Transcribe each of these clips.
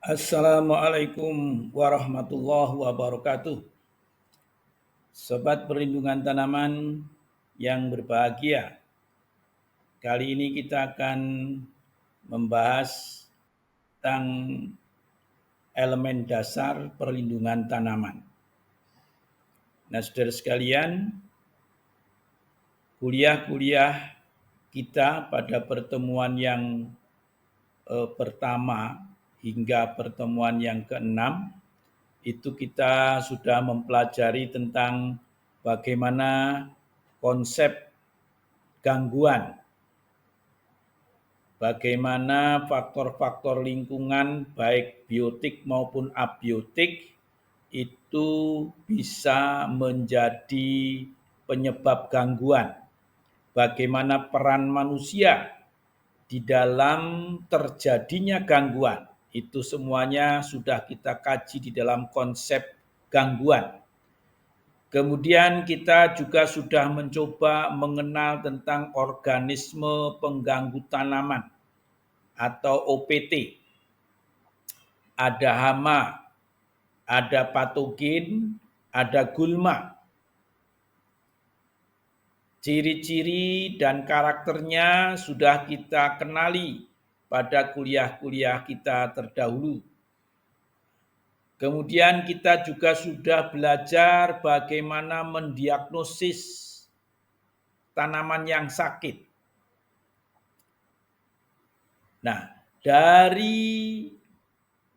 Assalamualaikum warahmatullahi wabarakatuh. Sobat perlindungan tanaman yang berbahagia. Kali ini kita akan membahas tentang elemen dasar perlindungan tanaman. Nah, saudara sekalian, kuliah-kuliah kita pada pertemuan yang pertama hingga pertemuan yang keenam itu kita sudah mempelajari tentang bagaimana konsep gangguan, bagaimana faktor-faktor lingkungan baik biotik maupun abiotik itu bisa menjadi penyebab gangguan. Bagaimana peran manusia di dalam terjadinya gangguan. Itu semuanya sudah kita kaji di dalam konsep gangguan. Kemudian kita juga sudah mencoba mengenal tentang organisme pengganggu tanaman atau OPT. Ada hama, ada patogen, ada gulma. Ciri-ciri dan karakternya sudah kita kenali pada kuliah-kuliah kita terdahulu. Kemudian kita juga sudah belajar bagaimana mendiagnosis tanaman yang sakit. Nah, dari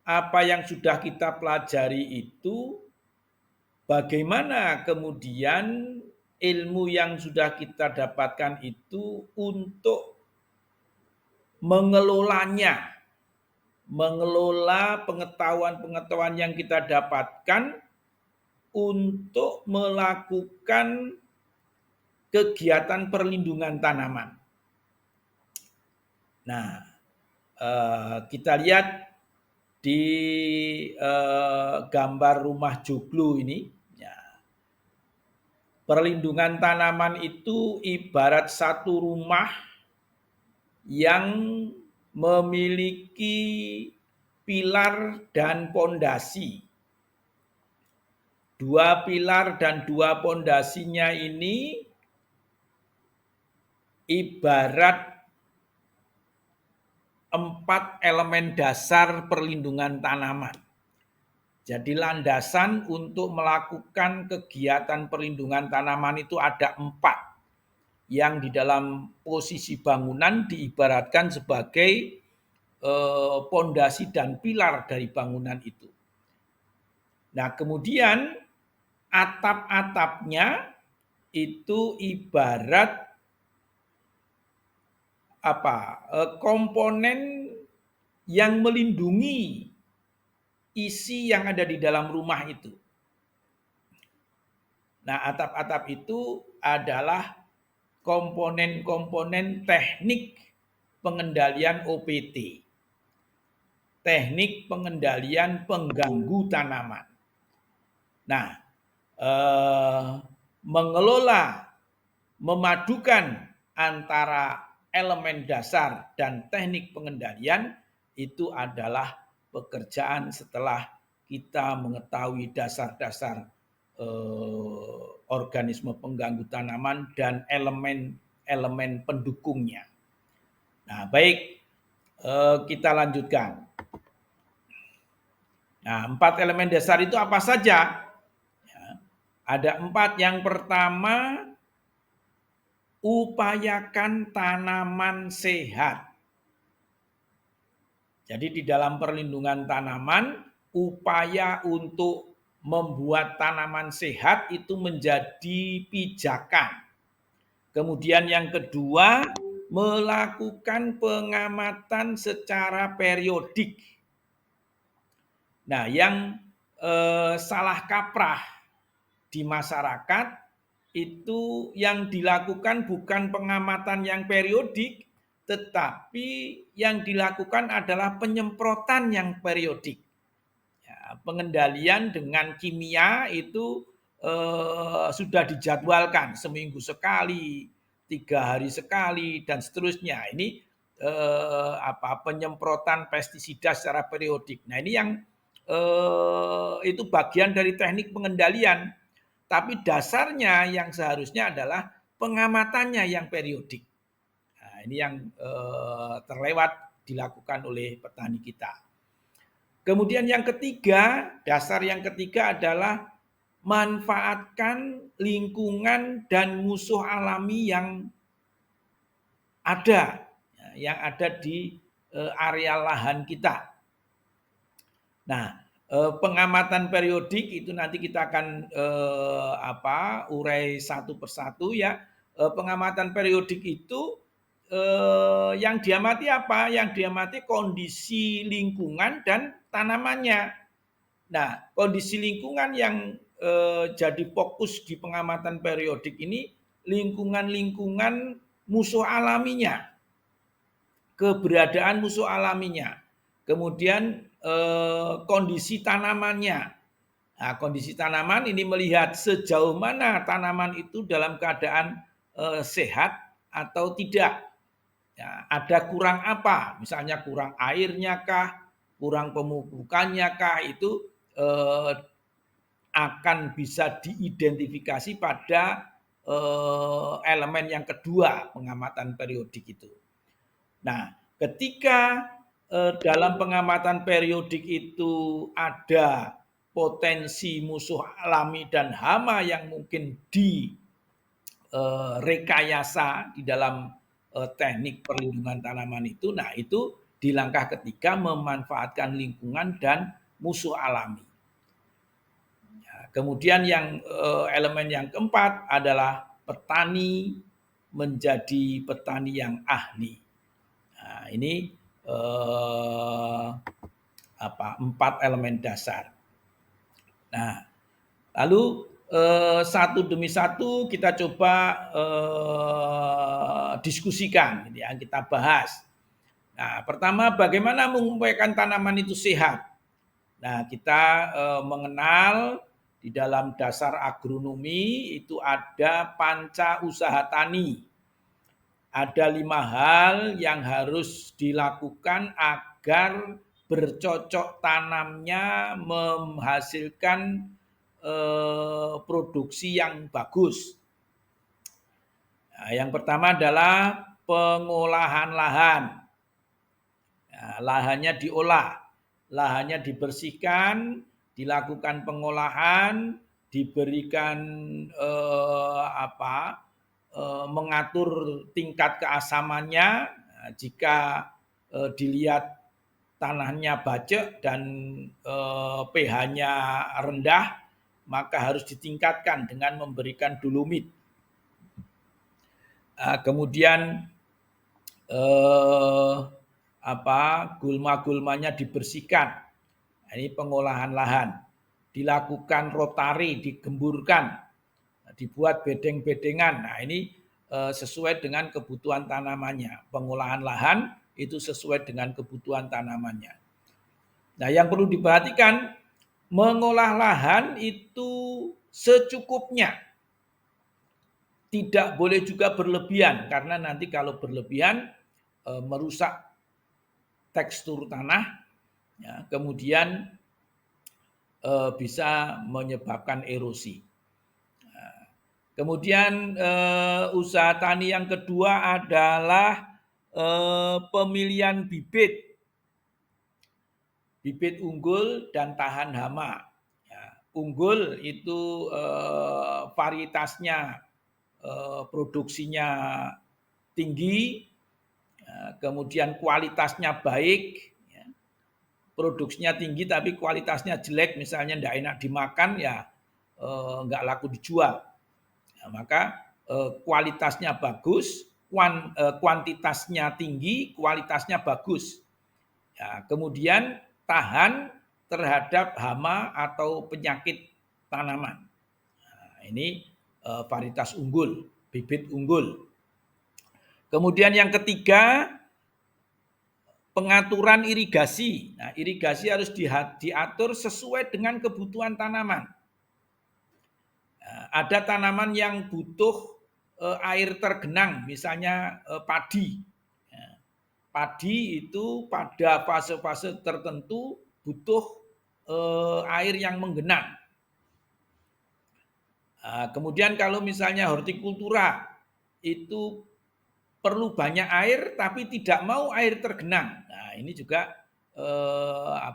apa yang sudah kita pelajari itu, bagaimana kemudian ilmu yang sudah kita dapatkan itu untuk mengelola pengetahuan-pengetahuan yang kita dapatkan untuk melakukan kegiatan perlindungan tanaman. Nah, kita lihat di gambar rumah joglo ini. Perlindungan tanaman itu ibarat satu rumah yang memiliki pilar dan pondasi. Dua pilar dan dua pondasinya ini ibarat 4 elemen dasar perlindungan tanaman. Jadi landasan untuk melakukan kegiatan perlindungan tanaman itu ada 4. Yang di dalam posisi bangunan diibaratkan sebagai pondasi dan pilar dari bangunan itu. Nah, kemudian atap-atapnya itu ibarat komponen yang melindungi isi yang ada di dalam rumah itu. Nah, atap-atap itu adalah komponen-komponen teknik pengendalian OPT. Teknik pengendalian pengganggu tanaman. Nah, mengelola, memadukan antara elemen dasar dan teknik pengendalian itu adalah pekerjaan setelah kita mengetahui dasar-dasar organisme pengganggu tanaman dan elemen pendukungnya. Nah, baik, kita lanjutkan. Nah, 4 elemen dasar itu apa saja? Ya, ada 4. Yang pertama, upayakan tanaman sehat. Jadi di dalam perlindungan tanaman, upaya untuk membuat tanaman sehat itu menjadi pijakan. Kemudian yang kedua, melakukan pengamatan secara periodik. Nah, yang salah kaprah di masyarakat itu yang dilakukan bukan pengamatan yang periodik, tetapi yang dilakukan adalah penyemprotan yang periodik. Ya, pengendalian dengan kimia itu sudah dijadwalkan seminggu sekali, 3 hari sekali, dan seterusnya. Ini penyemprotan pestisida secara periodik. Nah, ini yang itu bagian dari teknik pengendalian. Tapi dasarnya yang seharusnya adalah pengamatannya yang periodik. Nah, ini yang terlewat dilakukan oleh petani kita. Kemudian yang ketiga, dasar yang ketiga adalah manfaatkan lingkungan dan musuh alami yang ada di area lahan kita. Nah, pengamatan periodik itu nanti kita akan urai satu persatu ya. Pengamatan periodik itu yang diamati apa? Yang diamati kondisi lingkungan dan tanamannya. Nah, kondisi lingkungan yang jadi fokus di pengamatan periodik ini lingkungan-lingkungan musuh alaminya, keberadaan musuh alaminya, kemudian kondisi tanamannya. Nah, kondisi tanaman ini melihat sejauh mana tanaman itu dalam keadaan sehat atau tidak. Ya, ada kurang apa? Misalnya kurang airnya kah, kurang pemupukannya kah, itu akan bisa diidentifikasi pada elemen yang kedua pengamatan periodik itu. Nah, ketika dalam pengamatan periodik itu ada potensi musuh alami dan hama yang mungkin direkayasa di dalam teknik perlindungan tanaman itu, nah itu di langkah ketiga memanfaatkan lingkungan dan musuh alami. Kemudian yang elemen yang keempat adalah petani menjadi petani yang ahli. Nah, ini 4 elemen dasar. Nah, lalu satu demi satu kita coba diskusikan, ya, kita bahas. Nah, pertama bagaimana mengupayakan tanaman itu sehat. Nah, kita mengenal di dalam dasar agronomi itu ada panca usaha tani. Ada 5 hal yang harus dilakukan agar bercocok tanamnya menghasilkan produksi yang bagus. Nah, yang pertama adalah pengolahan lahan. Nah, lahannya diolah, lahannya dibersihkan, dilakukan pengolahan, diberikan mengatur tingkat keasamannya. Nah, jika dilihat tanahnya bajek dan pH-nya rendah, maka harus ditingkatkan dengan memberikan dolomit. Kemudian gulma-gulmanya dibersihkan. Nah, ini pengolahan lahan. Dilakukan rotari, digemburkan, dibuat bedeng-bedengan. Nah, ini sesuai dengan kebutuhan tanamannya. Pengolahan lahan itu sesuai dengan kebutuhan tanamannya. Nah, yang perlu diperhatikan, mengolah lahan itu secukupnya. Tidak boleh juga berlebihan, karena nanti kalau berlebihan merusak tekstur tanah, ya, kemudian bisa menyebabkan erosi. Nah, kemudian usaha tani yang kedua adalah pemilihan bibit unggul dan tahan hama. Ya, unggul itu varietasnya produksinya tinggi, kemudian kualitasnya baik, ya. Produksinya tinggi tapi kualitasnya jelek, misalnya tidak enak dimakan, ya nggak laku dijual. Ya, maka kualitasnya bagus, kuantitasnya tinggi, kualitasnya bagus. Ya, kemudian tahan terhadap hama atau penyakit tanaman. Nah, ini varietas unggul, bibit unggul. Kemudian yang ketiga, pengaturan irigasi. Nah, irigasi harus diatur sesuai dengan kebutuhan tanaman. Nah, ada tanaman yang butuh air tergenang, misalnya padi. padi itu pada fase-fase tertentu butuh air yang menggenang. Kemudian kalau misalnya hortikultura itu perlu banyak air tapi tidak mau air tergenang. Nah, ini juga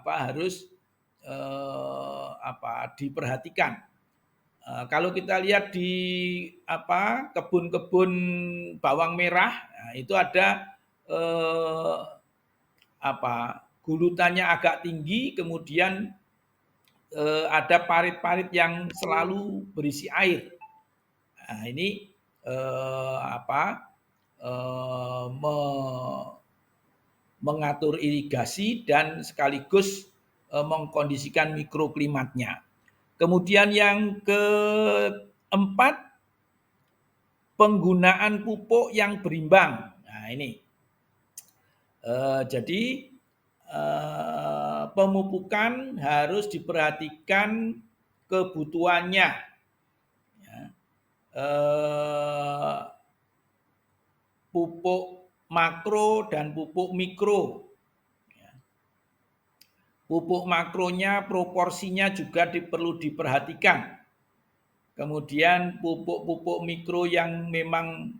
harus diperhatikan. Kalau kita lihat di kebun-kebun bawang merah, nah, itu ada gulutannya agak tinggi, kemudian ada parit-parit yang selalu berisi air. Nah, ini mengatur irigasi dan sekaligus mengkondisikan mikroklimatnya. Kemudian yang keempat, penggunaan pupuk yang berimbang. Nah, ini jadi pemupukan harus diperhatikan kebutuhannya. Ya. Pupuk makro dan pupuk mikro. Ya. Pupuk makronya proporsinya juga perlu diperhatikan. Kemudian pupuk-pupuk mikro yang memang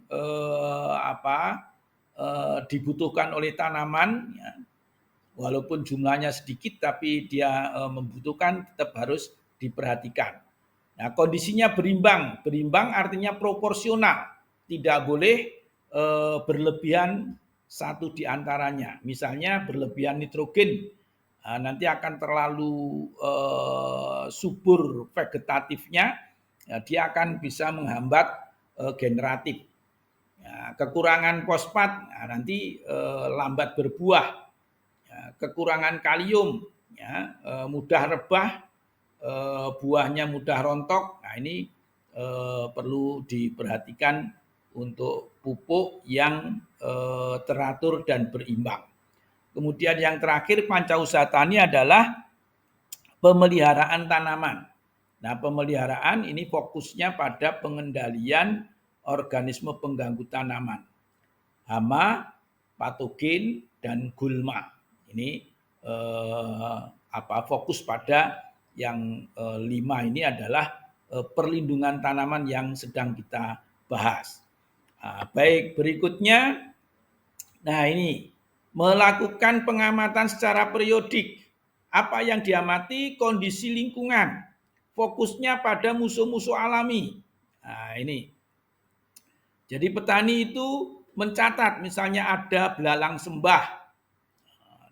dibutuhkan oleh tanaman, ya, walaupun jumlahnya sedikit tapi dia membutuhkan, tetap harus diperhatikan. Nah, kondisinya berimbang. Berimbang artinya proporsional. Tidak boleh berlebihan satu di antaranya. Misalnya berlebihan nitrogen, nanti akan terlalu subur vegetatifnya, ya, dia akan bisa menghambat generatif. Ya, kekurangan fosfat, ya, nanti lambat berbuah. Ya, kekurangan kalium, ya, mudah rebah, buahnya mudah rontok. Nah, ini perlu diperhatikan untuk pupuk yang teratur dan berimbang. Kemudian yang terakhir, pancausaha tani adalah pemeliharaan tanaman. Nah, pemeliharaan ini fokusnya pada pengendalian organisme pengganggu tanaman, hama, patogen, dan gulma. Ini fokus pada yang 5 ini adalah perlindungan tanaman yang sedang kita bahas. Baik, berikutnya, nah ini melakukan pengamatan secara periodik. Apa yang diamati? Kondisi lingkungan. Fokusnya pada musuh-musuh alami. Nah, ini. Jadi petani itu mencatat, misalnya ada belalang sembah,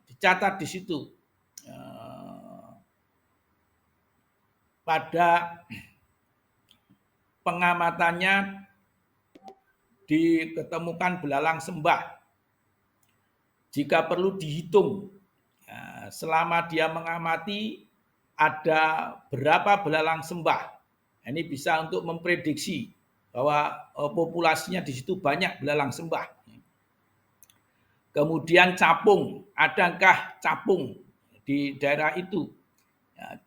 dicatat di situ. Pada pengamatannya diketemukan belalang sembah. Jika perlu dihitung, selama dia mengamati ada berapa belalang sembah. Ini bisa untuk memprediksi bahwa populasinya di situ banyak belalang sembah. Kemudian capung, adakah capung di daerah itu?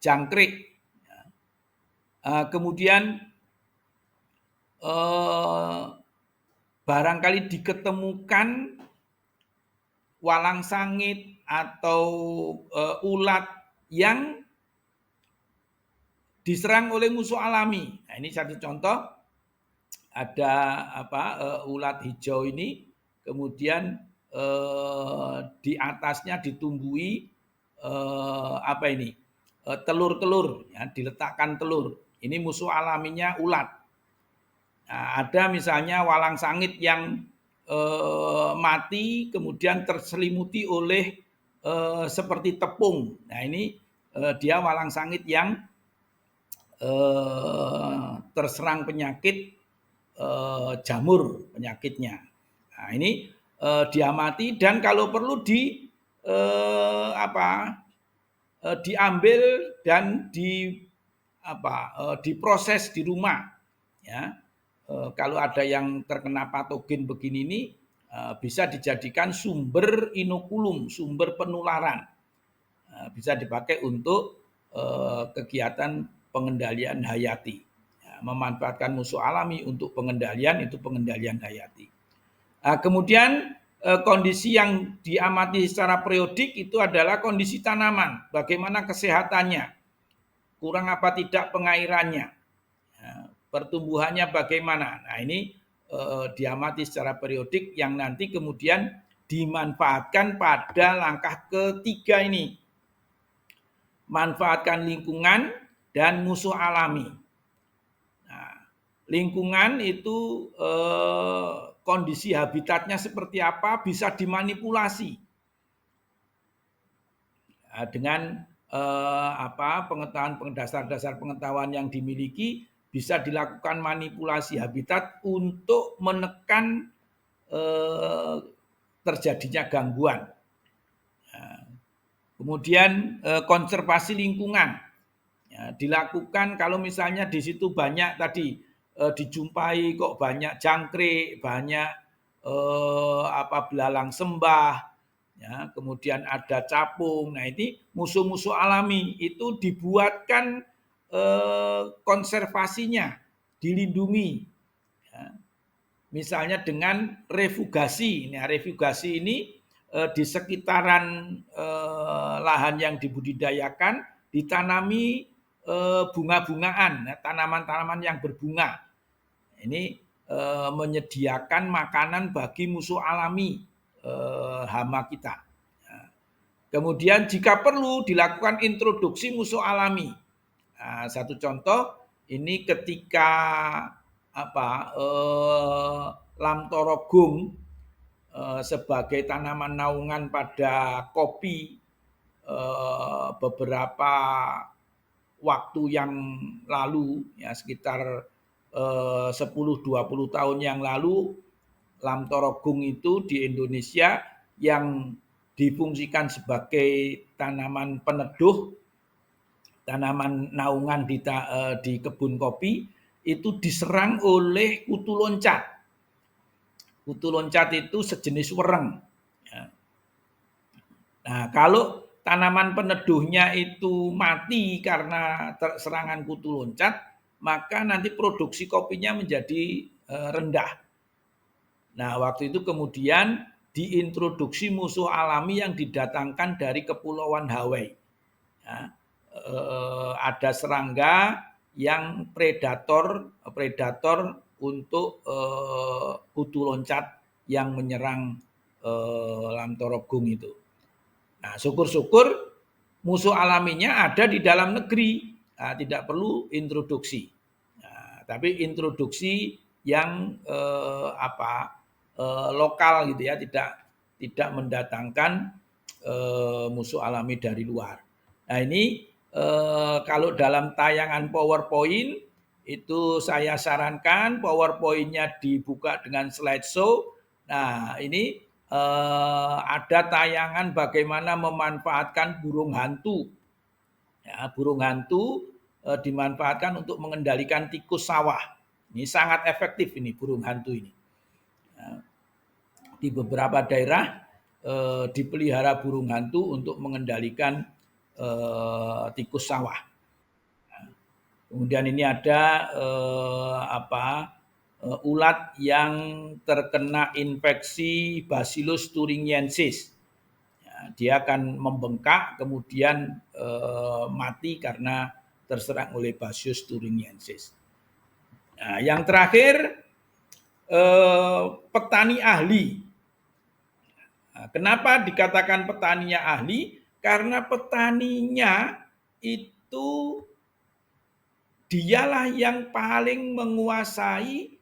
Jangkrik. Kemudian barangkali diketemukan walang sangit atau ulat yang diserang oleh musuh alami. Nah, ini satu contoh, ada ulat hijau ini, kemudian di atasnya ditumbuhi telur-telur, ya, diletakkan telur. Ini musuh alaminya ulat. Nah, ada misalnya walang sangit yang mati kemudian terselimuti oleh seperti tepung. Nah, ini dia walang sangit yang terserang penyakit jamur penyakitnya. Nah, ini diamati dan kalau perlu diambil dan diproses di rumah, ya. Kalau ada yang terkena patogen begini ini bisa dijadikan sumber inokulum, sumber penularan. Bisa dipakai untuk kegiatan pengendalian hayati. Ya, memanfaatkan musuh alami untuk pengendalian, itu pengendalian hayati. Kemudian kondisi yang diamati secara periodik itu adalah kondisi tanaman, bagaimana kesehatannya, kurang apa tidak pengairannya, pertumbuhannya bagaimana. Nah ini diamati secara periodik yang nanti kemudian dimanfaatkan pada langkah ketiga ini. Manfaatkan lingkungan dan musuh alami. Nah, lingkungan itu kondisi habitatnya seperti apa bisa dimanipulasi dengan pengetahuan dasar-dasar pengetahuan yang dimiliki, bisa dilakukan manipulasi habitat untuk menekan terjadinya gangguan. Kemudian konservasi lingkungan dilakukan kalau misalnya di situ banyak tadi dijumpai kok banyak jangkrik, banyak belalang sembah, ya, kemudian ada capung. Nah ini musuh-musuh alami itu dibuatkan konservasinya, dilindungi. Ya. Misalnya dengan refugasi. Nah, refugasi ini di sekitaran lahan yang dibudidayakan ditanami bunga-bungaan, tanaman-tanaman yang berbunga. Ini menyediakan makanan bagi musuh alami hama kita. Kemudian jika perlu dilakukan introduksi musuh alami. Nah, satu contoh ini ketika lamtorogung sebagai tanaman naungan pada kopi beberapa waktu yang lalu, ya sekitar 10-20 tahun yang lalu, lamtorogung itu di Indonesia yang difungsikan sebagai tanaman peneduh, tanaman naungan di kebun kopi, itu diserang oleh kutu loncat. Kutu loncat itu sejenis wereng. Nah, kalau tanaman peneduhnya itu mati karena serangan kutu loncat, maka nanti produksi kopinya menjadi rendah. Nah, waktu itu kemudian diintroduksi musuh alami yang didatangkan dari Kepulauan Hawaii. Ya, ada serangga yang predator untuk kutu loncat yang menyerang lamtorogung itu. Nah, syukur-syukur musuh alaminya ada di dalam negeri, nah, tidak perlu introduksi. Nah, tapi introduksi yang lokal gitu ya, tidak mendatangkan musuh alami dari luar. Nah ini kalau dalam tayangan PowerPoint itu saya sarankan PowerPoint-nya dibuka dengan slideshow. Nah ini ada tayangan bagaimana memanfaatkan burung hantu. Ya, burung hantu dimanfaatkan untuk mengendalikan tikus sawah. Ini sangat efektif ini burung hantu ini. Ya, di beberapa daerah dipelihara burung hantu untuk mengendalikan tikus sawah. Nah, kemudian ini ada ulat yang terkena infeksi Bacillus thuringiensis. Ya, dia akan membengkak kemudian mati karena terserang oleh Bacillus thuringiensis. Nah, yang terakhir petani ahli. Nah, kenapa dikatakan petaninya ahli? Karena petaninya itu dialah yang paling menguasai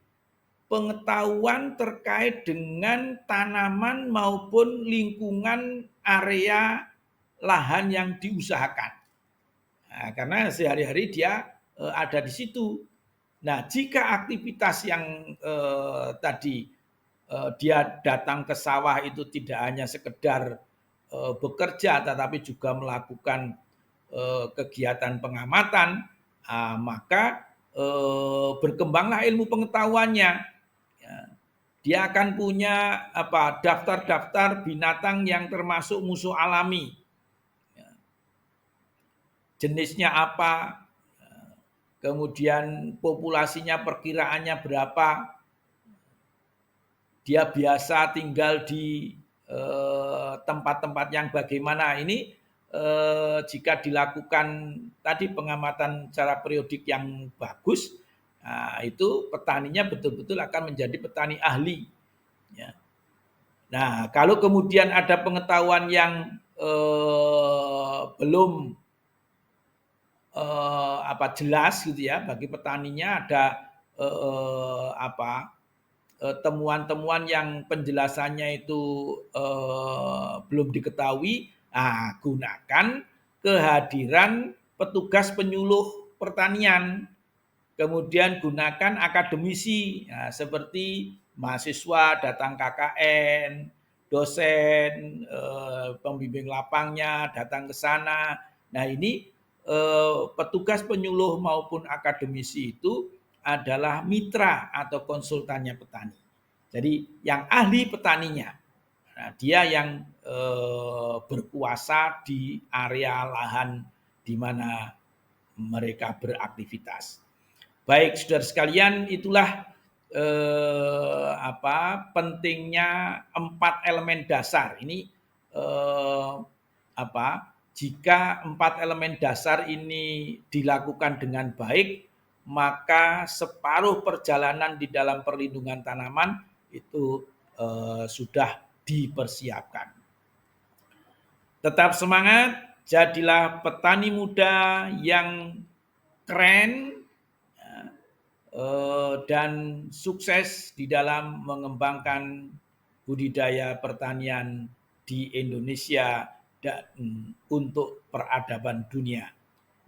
pengetahuan terkait dengan tanaman maupun lingkungan area lahan yang diusahakan. Nah, karena sehari-hari dia ada di situ. Nah, jika aktivitas yang tadi dia datang ke sawah itu tidak hanya sekedar bekerja, tetapi juga melakukan kegiatan pengamatan, maka berkembanglah ilmu pengetahuannya. Dia akan punya daftar-daftar binatang yang termasuk musuh alami. Jenisnya apa, kemudian populasinya perkiraannya berapa. dia biasa tinggal di tempat-tempat yang bagaimana ini, jika dilakukan tadi pengamatan secara periodik yang bagus, nah itu petaninya betul-betul akan menjadi petani ahli, ya. Nah, kalau kemudian ada pengetahuan yang belum jelas gitu ya bagi petaninya, ada temuan-temuan yang penjelasannya itu belum diketahui, nah gunakan kehadiran petugas penyuluh pertanian. Kemudian gunakan akademisi, nah, seperti mahasiswa datang KKN, dosen, pembimbing lapangnya datang ke sana. Nah ini petugas penyuluh maupun akademisi itu adalah mitra atau konsultannya petani. Jadi yang ahli petaninya, nah, dia yang berkuasa di area lahan di mana mereka beraktivitas. Baik, saudara sekalian, itulah pentingnya 4 elemen dasar. Ini jika 4 elemen dasar ini dilakukan dengan baik, maka separuh perjalanan di dalam perlindungan tanaman itu sudah dipersiapkan. Tetap semangat, jadilah petani muda yang keren dan sukses di dalam mengembangkan budidaya pertanian di Indonesia dan untuk peradaban dunia.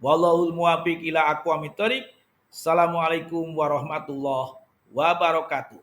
Wallahul muwaffiq ila aqwamit thoriq. Assalamualaikum warahmatullahi wabarakatuh.